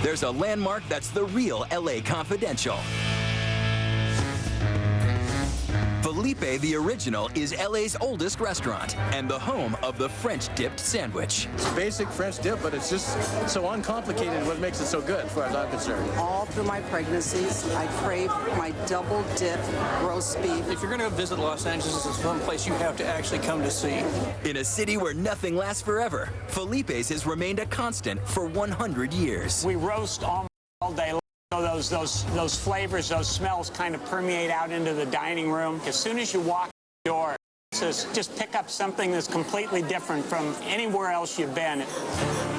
there's a landmark that's the real LA Confidential. Philippe the Original is LA's oldest restaurant and the home of the French dipped sandwich. It's basic French dip, but it's just so uncomplicated what makes it so good, as far as I'm concerned. All through my pregnancies, I crave my double dip roast beef. If you're going to visit Los Angeles, it's one place you have to actually come to see. In a city where nothing lasts forever, Philippe's has remained a constant for 100 years. We roast all day long. So those flavors, those smells kind of permeate out into the dining room. As soon as you walk the door, just pick up something that's completely different from anywhere else you've been.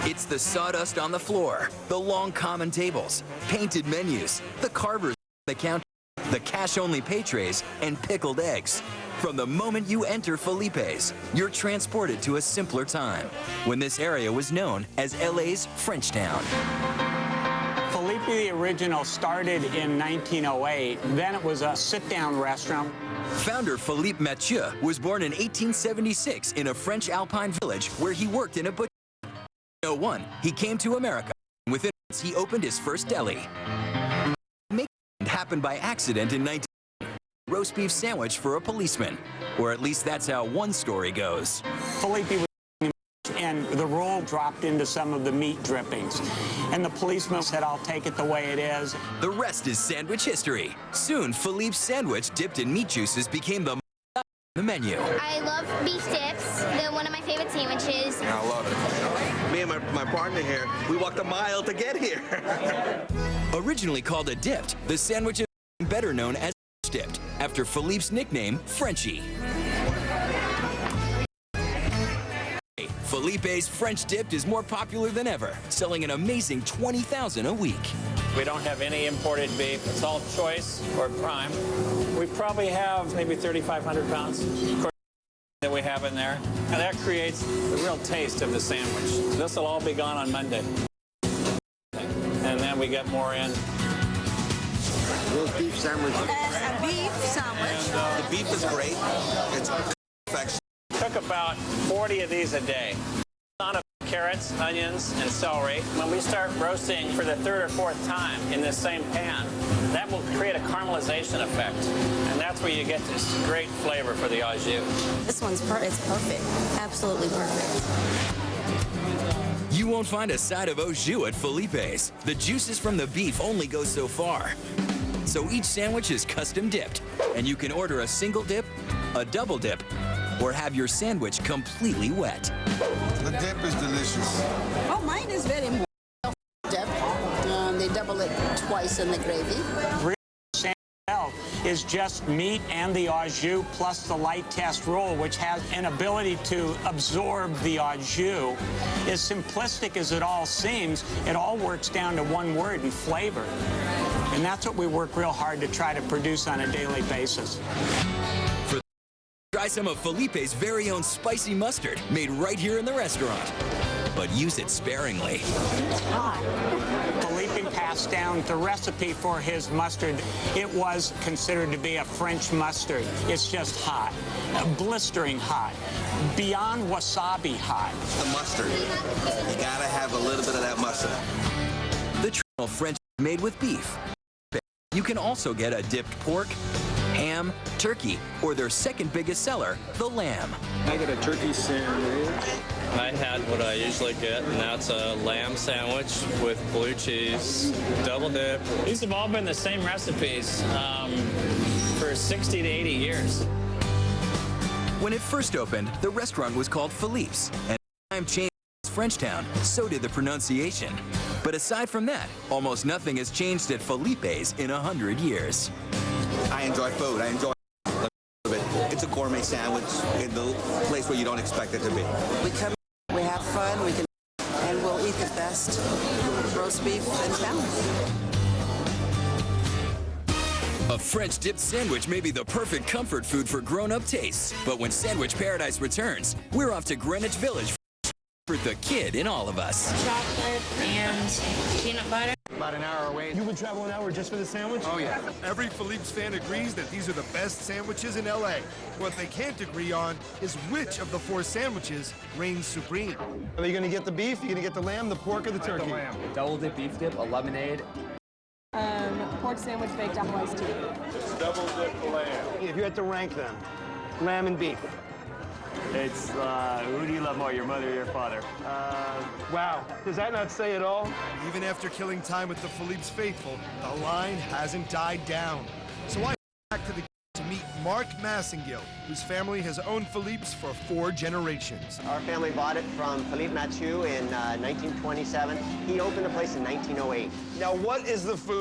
It's the sawdust on the floor, the long common tables, painted menus, the carvers on the counter, the cash-only pay trays, and pickled eggs. From the moment you enter Philippe's, you're transported to a simpler time, when this area was known as LA's Frenchtown. Philippe the Original started in 1908. Then it was a sit-down restaurant. Founder Philippe Mathieu was born in 1876 in a French alpine village where he worked in a butcher. In 1901, he came to America. Within months, he opened his first deli. It happened by accident in 19... roast beef sandwich for a policeman, or at least that's how one story goes. Philippe was and the roll dropped into some of the meat drippings. And the policeman said, I'll take it the way it is. The rest is sandwich history. Soon, Philippe's sandwich dipped in meat juices became the menu. I love beef dips. They're one of my favorite sandwiches. I love it. Me and my partner here, we walked a mile to get here. Originally called a dipped, the sandwich is better known as dipped, after Philippe's nickname, Frenchie. Philippe's French dipped is more popular than ever, selling an amazing 20,000 a week. We don't have any imported beef. It's all choice or prime. We probably have maybe 3,500 pounds that we have in there. And that creates the real taste of the sandwich. This will all be gone on Monday. And then we get more in. Roast beef sandwich. A beef sandwich. The beef is great. It's perfection. Cook about 40 of these a day. On of carrots, onions, and celery. When we start roasting for the third or fourth time in this same pan, that will create a caramelization effect. And that's where you get this great flavor for the au jus. This one's it's perfect. Absolutely perfect. You won't find a side of au jus at Philippe's. The juices from the beef only go so far. So each sandwich is custom dipped, and you can order a single dip, a double dip, or have your sandwich completely wet. The dip is delicious. Oh, mine is very more dip. They double it twice in the gravy. Real sandwich is just meat and the au jus plus the light test roll, which has an ability to absorb the au jus. As simplistic as it all seems, it all works down to one word and flavor. And that's what we work real hard to try to produce on a daily basis. Try some of Philippe's very own spicy mustard, made right here in the restaurant. But use it sparingly. Philippe passed down the recipe for his mustard. It was considered to be a French mustard. It's just hot, blistering hot, beyond wasabi hot. The mustard. You gotta have a little bit of that mustard. The traditional French is made with beef. You can also get a dipped pork, ham, turkey, or their second biggest seller, the lamb. I get a turkey sandwich. I had what I usually get, and that's a lamb sandwich with blue cheese, double dip. These have all been the same recipes for 60 to 80 years. When it first opened, the restaurant was called Philippe's, and time changed Frenchtown, so did the pronunciation. But aside from that, almost nothing has changed at Philippe's in 100 years. I enjoy food. I enjoy it. It's a gourmet sandwich in the place where you don't expect it to be. We come, we have fun, and we'll eat the best roast beef in town. A French dipped sandwich may be the perfect comfort food for grown-up tastes, but when Sandwich Paradise returns, we're off to Greenwich Village for the kid in all of us. Chocolate and peanut About an hour away. You would travel an hour just for the sandwich? Oh, yeah. Every Philippe's fan agrees that these are the best sandwiches in LA. What they can't agree on is which of the 4 sandwiches reigns supreme. Are you going to get the beef? You going to get the lamb, the pork, or the turkey? The lamb. Double dip beef dip, a lemonade. Pork sandwich, baked apple iced tea. It's double dip lamb. If you had to rank them, lamb and beef. It's, who do you love more, your mother or your father? Wow. Does that not say it all? Even after killing time with the Philippe's faithful, the line hasn't died down. So I back to the to meet Mark Massengill, whose family has owned Philippe's for 4 generations. Our family bought it from Philippe Mathieu in 1927. He opened the place in 1908. Now, what is the food?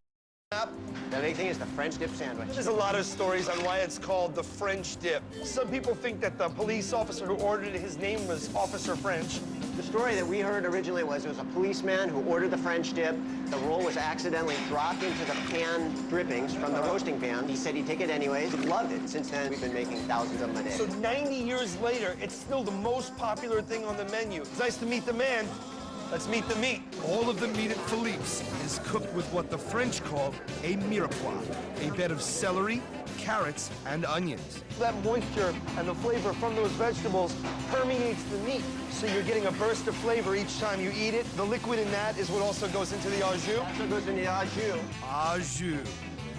The big thing is the French dip sandwich. There's a lot of stories on why it's called the French dip. Some people think that the police officer who ordered it, his name was Officer French. The story that we heard originally was it was a policeman who ordered the French dip. The roll was accidentally dropped into the pan drippings from the roasting pan. He said he'd take it anyways. He loved it. Since then, we've been making thousands of them a day. So 90 years later, it's still the most popular thing on the menu. It's nice to meet the man. Let's meet the meat. All of the meat at Philippe's is cooked with what the French call a mirepoix, a bed of celery, carrots, and onions. That moisture and the flavor from those vegetables permeates the meat. So you're getting a burst of flavor each time you eat it. The liquid in that is what also goes into the au jus. That's what goes in the au jus. Au jus.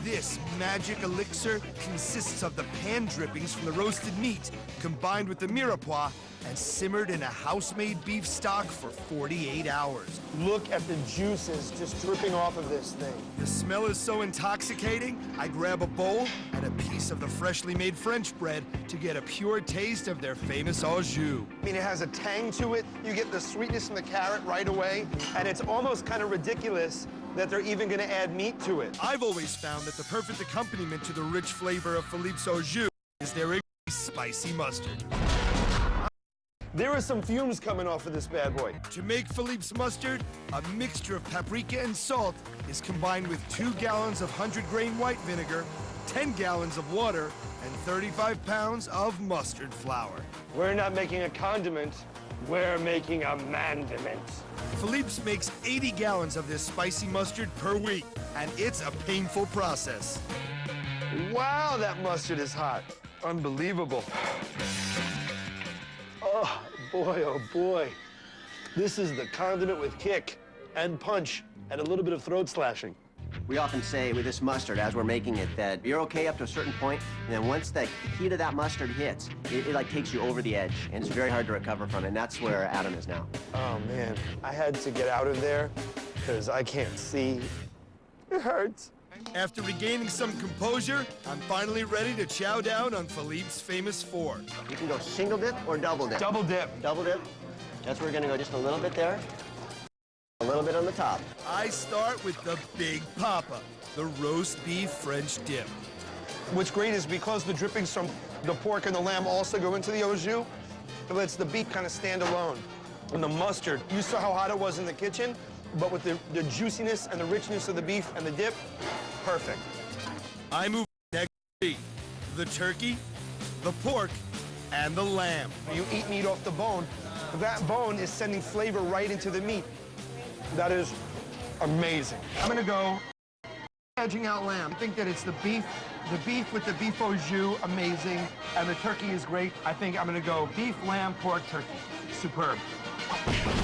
This magic elixir consists of the pan drippings from the roasted meat, combined with the mirepoix, and simmered in a house-made beef stock for 48 hours. Look at the juices just dripping off of this thing. The smell is so intoxicating, I grab a bowl and a piece of the freshly made French bread to get a pure taste of their famous au jus. I mean, it has a tang to it. You get the sweetness from the carrot right away, and it's almost kind of ridiculous that they're even going to add meat to it. I've always found that the perfect accompaniment to the rich flavor of Philippe's au jus is their spicy mustard. There are some fumes coming off of this bad boy. To make Philippe's mustard, a mixture of paprika and salt is combined with 2 gallons of 100-grain white vinegar, 10 gallons of water, and 35 pounds of mustard flour. We're not making a condiment, we're making a mandiment. Philippe's makes 80 gallons of this spicy mustard per week, and it's a painful process. Wow, that mustard is hot. Unbelievable. Oh, boy. This is the condiment with kick and punch and a little bit of throat slashing. We often say with this mustard, as we're making it, that you're okay up to a certain point, and then once the heat of that mustard hits, it like takes you over the edge, and it's very hard to recover from it, and that's where Adam is now. Oh, man. I had to get out of there because I can't see. It hurts. After regaining some composure, I'm finally ready to chow down on Philippe's famous 4. You can go single dip or double dip. Double dip. Double dip. That's where we're going to go just a little bit there. A little bit on the top. I start with the Big Papa, the roast beef French dip. What's great is because the drippings from the pork and the lamb also go into the au jus, it lets the beef kind of stand alone. And the mustard, you saw how hot it was in the kitchen, but with the juiciness and the richness of the beef and the dip, perfect. I move next to meat, the turkey, the pork, and the lamb. When you eat meat off the bone, that bone is sending flavor right into the meat. That is amazing. I'm gonna go edging out lamb. I think that it's the beef with the beef au jus, amazing, and the turkey is great. I think I'm gonna go beef, lamb, pork, turkey. Superb.